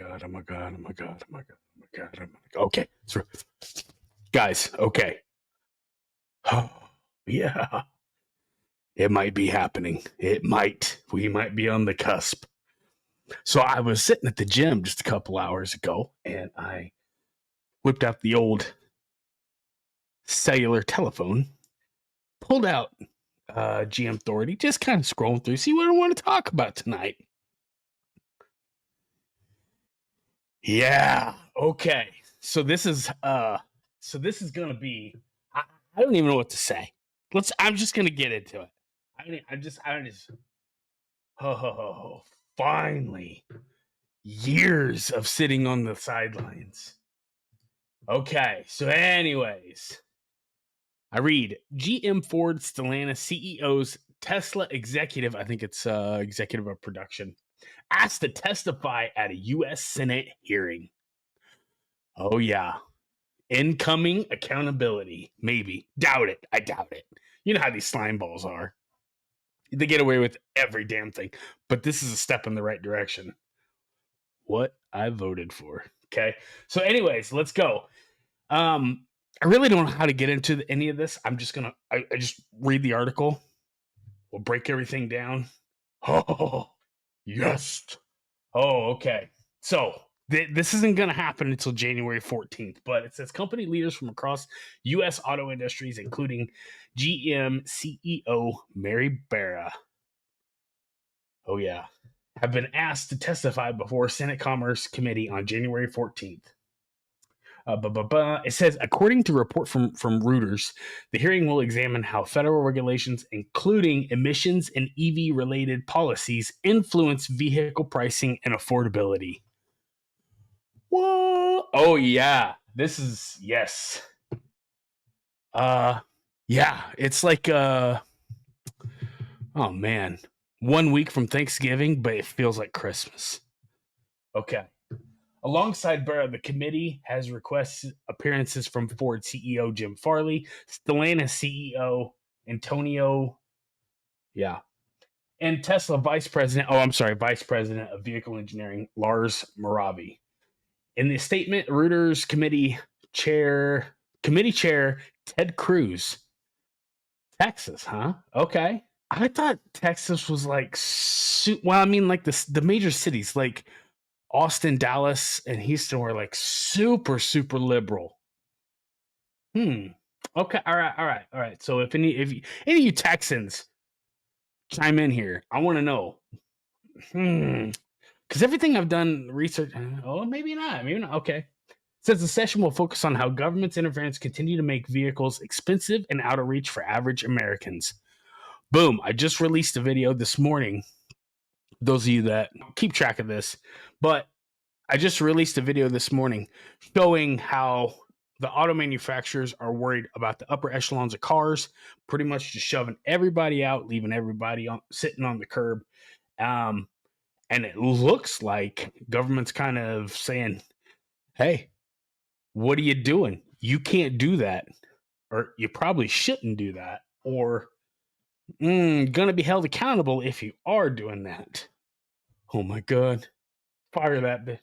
god, oh my god, oh my god, oh my god, oh my god, oh my god. Okay, so guys, okay. Oh, yeah, it might be happening. It might. We might be on the cusp. So I was sitting at the gym just a couple hours ago, and I whipped out the old cellular telephone, pulled out GM Authority, just kind of scrolling through, see what I want to talk about tonight. Yeah. Okay. So this is gonna be. I don't even know what to say. I'm just gonna get into it. I just. Oh, finally, years of sitting on the sidelines. Okay. So, anyways, I read GM Ford Stellantis CEO's Tesla executive. I think it's executive of production asked to testify at a U.S. Senate hearing. Oh, yeah. Incoming accountability. Maybe. Doubt it. I doubt it. You know how these slime balls are. They get away with every damn thing. But this is a step in the right direction. What I voted for. Okay. So, anyways, let's go. I really don't know how to get into any of this. I'm just going to, I just read the article. We'll break everything down. Oh, yes. Oh, okay. So this isn't going to happen until January 14th, but it says company leaders from across U.S. auto industries, including GM CEO Mary Barra, oh yeah, have been asked to testify before Senate Commerce Committee on January 14th. It says, according to a report from Reuters, the hearing will examine how federal regulations, including emissions and EV-related policies, influence vehicle pricing and affordability. What? Oh, yeah. This is, yes. Yeah, it's like, oh, man. 1 week from Thanksgiving, but it feels like Christmas. Okay. Alongside Barra, the committee has requested appearances from Ford CEO Jim Farley, Stellantis CEO Antonio, and Tesla Vice President of Vehicle Engineering Lars Moravi. In the statement, Reuters Committee Chair Ted Cruz, Texas, huh? Okay, I thought Texas was like, well, I mean, like the major cities like Austin, Dallas, and Houston were like super, super liberal. Okay. All right. So if any of you Texans chime in here, I want to know. Because everything I've done research. Oh, maybe not. Maybe not. Okay. It says the session will focus on how government's interference continue to make vehicles expensive and out of reach for average Americans. Boom. I just released a video this morning. Those of you that keep track of this, but I just released a video this morning showing how the auto manufacturers are worried about the upper echelons of cars, pretty much just shoving everybody out, leaving everybody sitting on the curb. And it looks like government's kind of saying, hey, what are you doing? You can't do that. Or you probably shouldn't do that. Or going to be held accountable if you are doing that. Oh my God. Fire that bitch.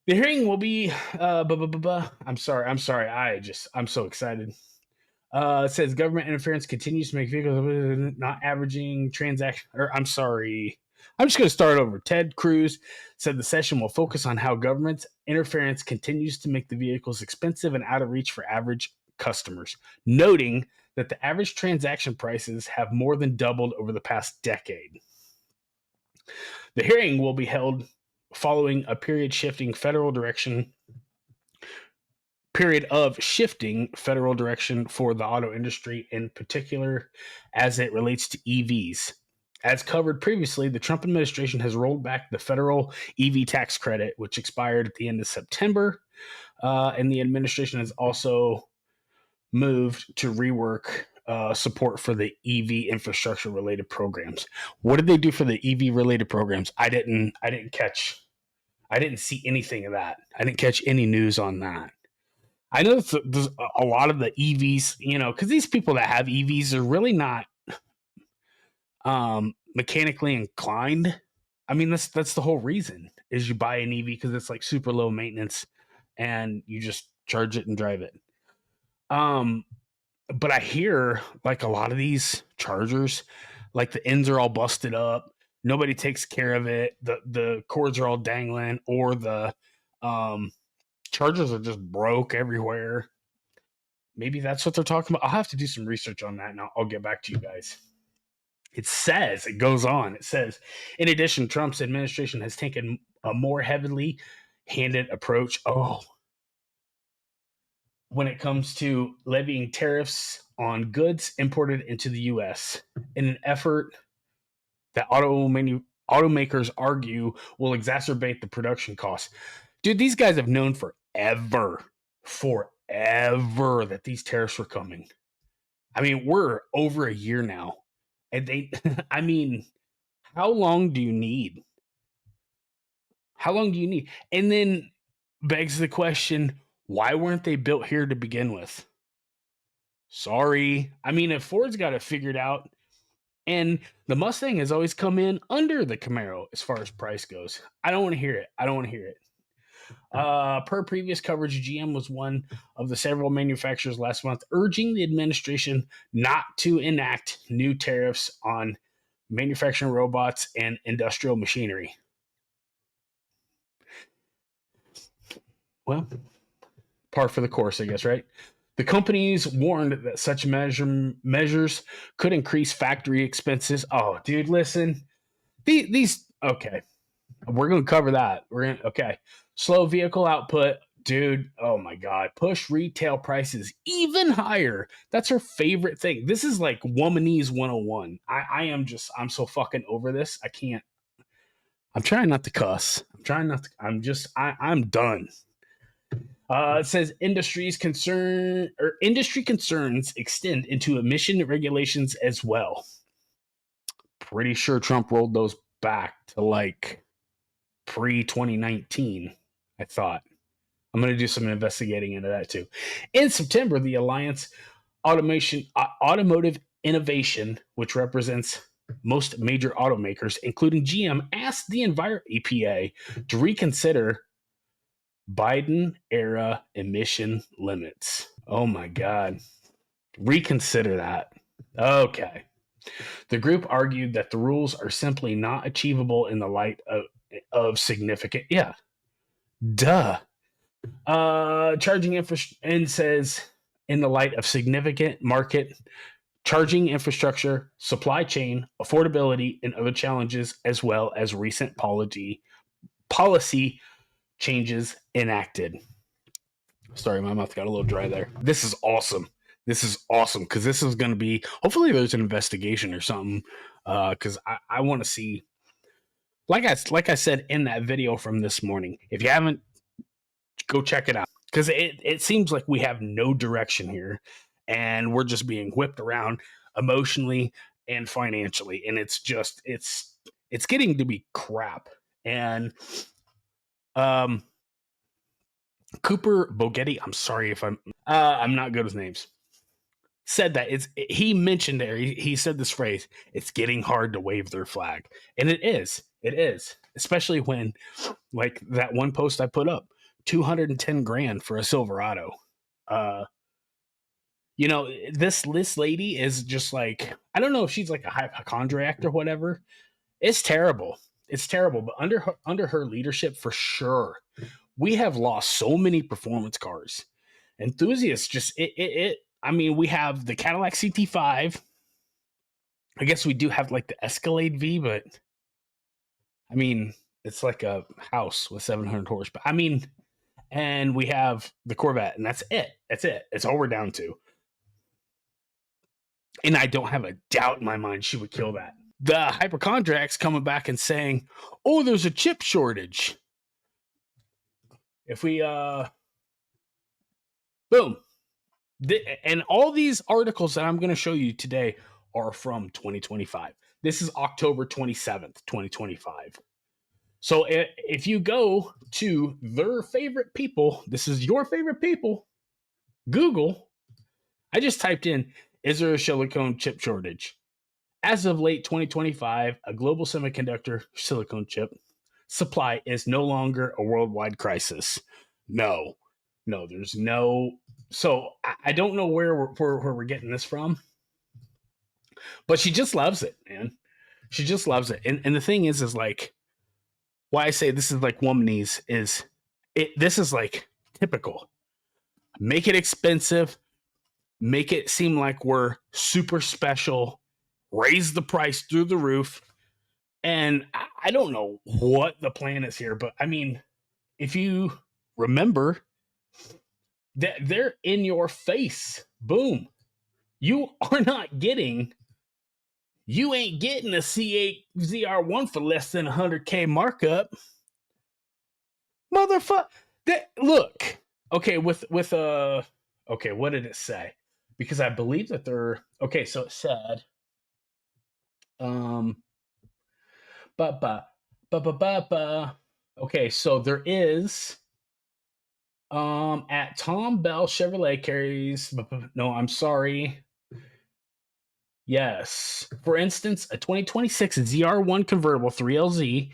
The hearing will be, I'm sorry. I'm so excited. It says government interference continues to make vehicles not averaging transaction. I'm sorry. I'm just going to start over. Ted Cruz said the session will focus on how government interference continues to make the vehicles expensive and out of reach for average customers, noting that the average transaction prices have more than doubled over the past decade. The hearing will be held following a period of shifting federal direction for the auto industry, in particular as it relates to EVs. As covered previously, the Trump administration has rolled back the federal EV tax credit, which expired at the end of September, and the administration has also moved to rework support for the EV infrastructure related programs. What did they do for the EV related programs? I didn't see anything of that. I didn't catch any news on that. I know there's a lot of the EVs, because these people that have EVs are really not mechanically inclined. I mean, that's the whole reason is you buy an EV because it's like super low maintenance, and you just charge it and drive it. But I hear like a lot of these chargers, like the ends are all busted up. Nobody takes care of it. The cords are all dangling, or the um, chargers are just broke everywhere. Maybe that's what they're talking about. I'll have to do some research on that, and I'll get back to you guys. It goes on. It says, in addition, Trump's administration has taken a more heavily handed approach. Oh, when it comes to levying tariffs on goods imported into the U.S. in an effort that automakers argue will exacerbate the production costs. Dude, these guys have known forever that these tariffs were coming. I mean, we're over a year now. And they, I mean, how long do you need? How long do you need? And then begs the question, why weren't they built here to begin with? Sorry. I mean, if Ford's got it figured out, and the Mustang has always come in under the Camaro as far as price goes. I don't want to hear it. I don't want to hear it. Per previous coverage, GM was one of the several manufacturers last month urging the administration not to enact new tariffs on manufacturing robots and industrial machinery. Well, par for the course, I guess, right? The companies warned that such measures could increase factory expenses. Oh, dude, listen. These okay. We're going to cover that. Okay. Slow vehicle output. Dude, oh my God. Push retail prices even higher. That's her favorite thing. This is like womanese 101. I'm so fucking over this. I can't. I'm trying not to cuss. I'm done. It says industry concerns extend into emission regulations as well. Pretty sure Trump rolled those back to like pre-2019, I thought. I'm going to do some investigating into that too. In September, the Alliance Automotive Innovation, which represents most major automakers, including GM, asked the EPA to reconsider Biden-era emission limits. Oh my God. Reconsider that. Okay. The group argued that the rules are simply not achievable in the light of significant... Yeah. Duh. Charging infrastructure... And says, in the light of significant market charging infrastructure, supply chain, affordability, and other challenges, as well as recent policy changes enacted. Sorry, my mouth got a little dry there. This is awesome because this is going to be, hopefully there's an investigation or something, because I want to see, like I said in that video from this morning, if you haven't, go check it out, because it seems like we have no direction here, and we're just being whipped around emotionally and financially, and it's getting to be crap. And Cooper Bogetti, I'm sorry if I'm not good with names, said that he mentioned there, he said this phrase, it's getting hard to wave their flag. And it is, especially when, like that one post I put up, 210 grand for a Silverado. You know, this lady is just like, I don't know if she's like a hypochondriac or whatever. It's terrible. But under her leadership, for sure, we have lost so many performance cars. Enthusiasts just I mean, we have the Cadillac CT5. I guess we do have like the Escalade V, but I mean, it's like a house with 700 horsepower. I mean, and we have the Corvette, and that's it. It's all we're down to. And I don't have a doubt in my mind she would kill that. The hypochondriacs coming back and saying, oh, there's a chip shortage. If we, boom. And all these articles that I'm going to show you today are from 2025. This is October 27th, 2025. So if you go to their favorite people, this is your favorite people, Google, I just typed in, is there a silicone chip shortage? As of late 2025, a global semiconductor silicon chip supply is no longer a worldwide crisis. No, no, there's no. So I don't know where we're getting this from, but she just loves it, man. She just loves it. And the thing is like, why I say this is like womanese is it. This is like typical. Make it expensive, make it seem like we're super special, raise the price through the roof. And I don't know what the plan is here, but I mean, if you remember that they're in your face, boom, you are not getting, you ain't getting a C8 ZR1 for less than 100K markup. Motherfucker. That, look, okay, okay, what did it say? Because I believe that they're, okay, so it said, um, but, okay, so there is, at Tom Bell Chevrolet carries, no, I'm sorry. Yes. For instance, a 2026 ZR1 convertible 3LZ.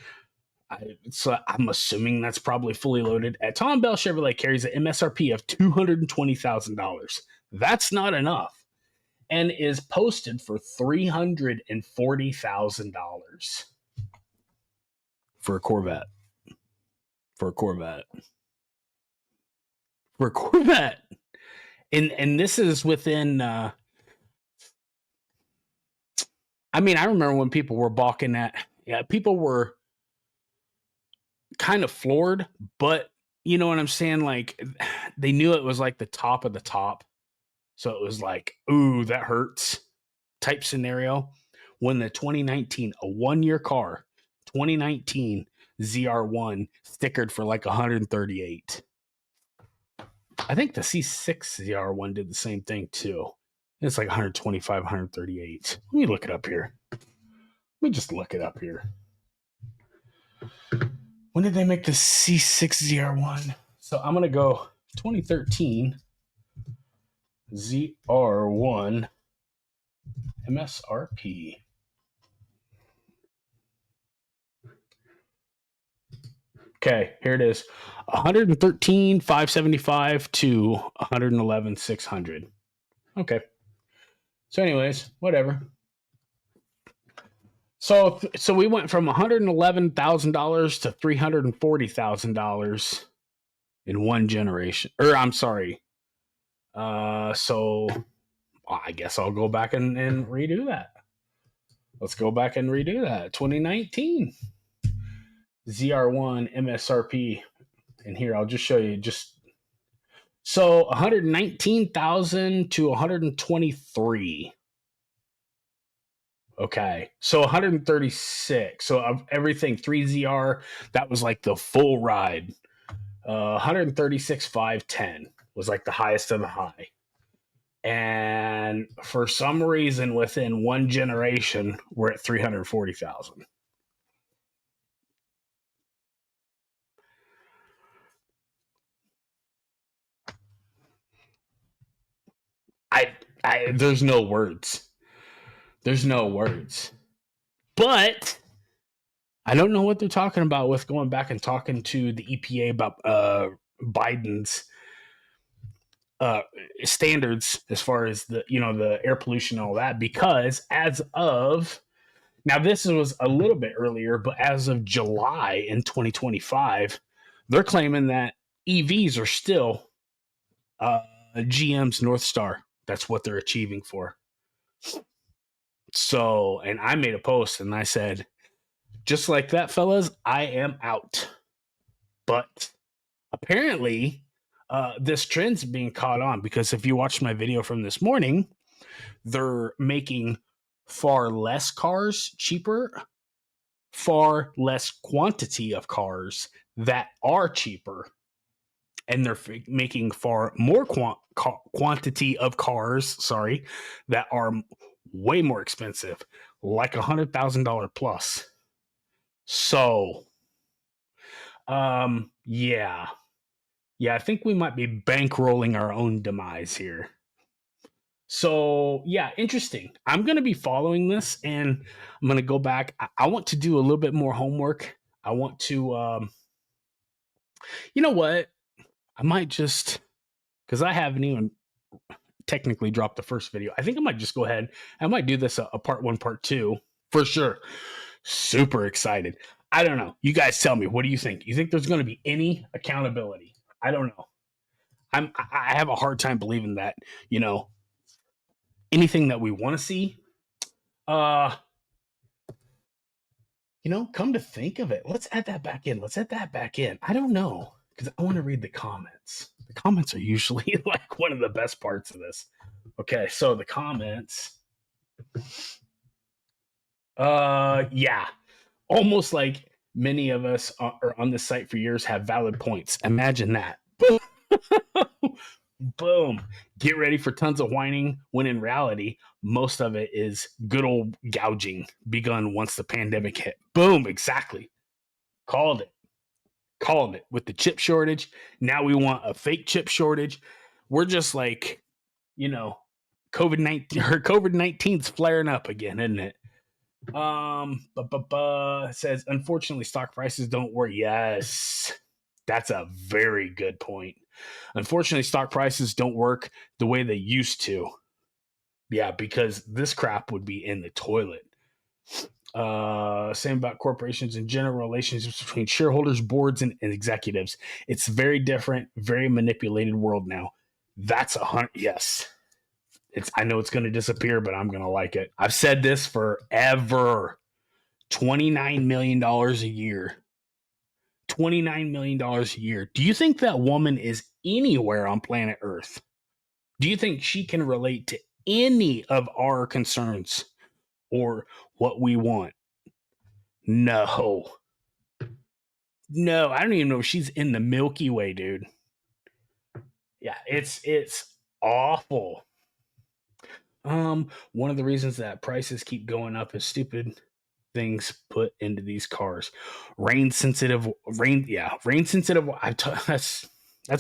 So I'm assuming that's probably fully loaded. At Tom Bell Chevrolet carries an MSRP of $220,000. That's not enough, and is posted for $340,000 for a Corvette. For a Corvette. For a Corvette. And this is within. I mean, I remember when people were balking at. Yeah, people were kind of floored, but you know what I'm saying? Like, they knew it was like the top of the top. So it was like, ooh, that hurts type scenario. When the 2019, a 1-year car, 2019 ZR1 stickered for like 138. I think the C6 ZR1 did the same thing too. It's like 125, 138. Let me look it up here. Let me just look it up here. When did they make the C6 ZR1? So I'm going to go 2013 ZR1 MSRP. Okay, here it is. 113,575 to 111,600. Okay. So anyways, whatever. So we went from $111,000 to $340,000 in one generation. Or I'm sorry. So I guess I'll go back and redo that. Let's go back and redo that. 2019 ZR1 MSRP. And here I'll just show you so 119,000 to 123. Okay. So 136. So of everything 3ZR, that was like the full ride. 136,510 was like the highest of the high. And for some reason within one generation, we're at 340,000. There's no words. There's no words. But I don't know what they're talking about with going back and talking to the EPA about Biden's standards as far as the air pollution and all that, because as of now, this was a little bit earlier, but as of July in 2025, they're claiming that EVs are still GM's North Star. That's what they're achieving for. So, and I made a post and I said, just like that, fellas, I am out. But apparently, this trend's being caught on, because if you watch my video from this morning, they're making far less cars cheaper, far less quantity of cars that are cheaper, and they're making far more quantity of cars, that are way more expensive, like $100,000 plus. So, yeah, I think we might be bankrolling our own demise here. So yeah, interesting. I'm going to be following this, and I'm going to go back. I want to do a little bit more homework. I want to, you know what? I might just, because I haven't even technically dropped the first video. I think I might just go ahead. I might do this a part one, part two for sure. Super excited. I don't know. You guys tell me. What do you think? You think there's going to be any accountability? I don't know. I have a hard time believing that, you know, anything that we want to see, uh, you know, come to think of it, let's add that back in. Let's add that back in. I don't know, because I want to read the comments. The comments are usually like one of the best parts of this. Okay, so the comments. Yeah. Almost like many of us are on this site for years have valid points. Imagine that. Boom. Get ready for tons of whining when in reality, most of it is good old gouging begun once the pandemic hit. Boom. Exactly. Called it. Called it. With the chip shortage. Now we want a fake chip shortage. We're just like, you know, COVID-19's flaring up again, isn't it? It says, unfortunately, stock prices don't work. Yes. That's a very good point. Unfortunately, stock prices don't work the way they used to. Yeah, because this crap would be in the toilet. Same about corporations in general, relationships between shareholders, boards, and executives. It's very different, very manipulated world now. That's 100. Yes. I know it's going to disappear, but I'm going to like it. I've said this forever. $29 million a year. $29 million a year. Do you think that woman is anywhere on planet Earth? Do you think she can relate to any of our concerns or what we want? No. No, I don't even know if she's in the Milky Way, dude. Yeah, it's awful. One of the reasons that prices keep going up is stupid things put into these cars. Rain sensitive. That's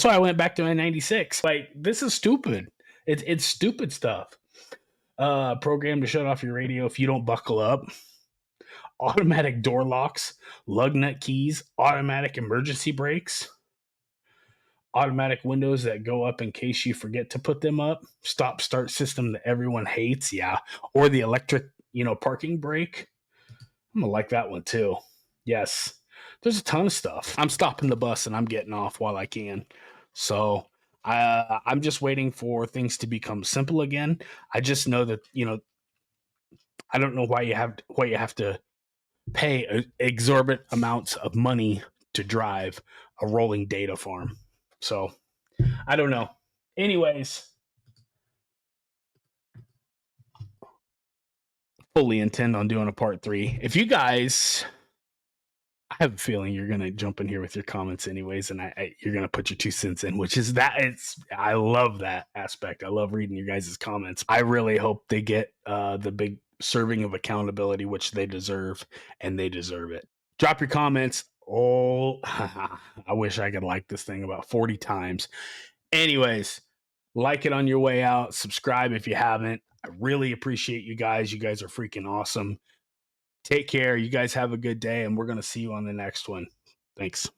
why I went back to my 96. Like, this is stupid. It's stupid stuff. Program to shut off your radio if you don't buckle up. Automatic door locks, lug nut keys, automatic emergency brakes, automatic windows that go up in case you forget to put them up, stop start system that everyone hates, yeah, or the electric, parking brake. I'm gonna like that one too. Yes, there's a ton of stuff. I'm stopping the bus and I'm getting off while I can. So I'm just waiting for things to become simple again. I just know that I don't know why you have to pay exorbitant amounts of money to drive a rolling data farm. So I don't know. Anyways, fully intend on doing a part 3. If you guys, I have a feeling you're gonna jump in here with your comments anyways, and you're gonna put your 2 cents in, which is that I love that aspect. I love reading your guys' comments. I really hope they get the big serving of accountability, which they deserve, and they deserve it. Drop your comments. Oh, I wish I could like this thing about 40 times. Anyways, like it on your way out. Subscribe if you haven't. I really appreciate you guys. You guys are freaking awesome. Take care. You guys have a good day, and we're going to see you on the next one. Thanks.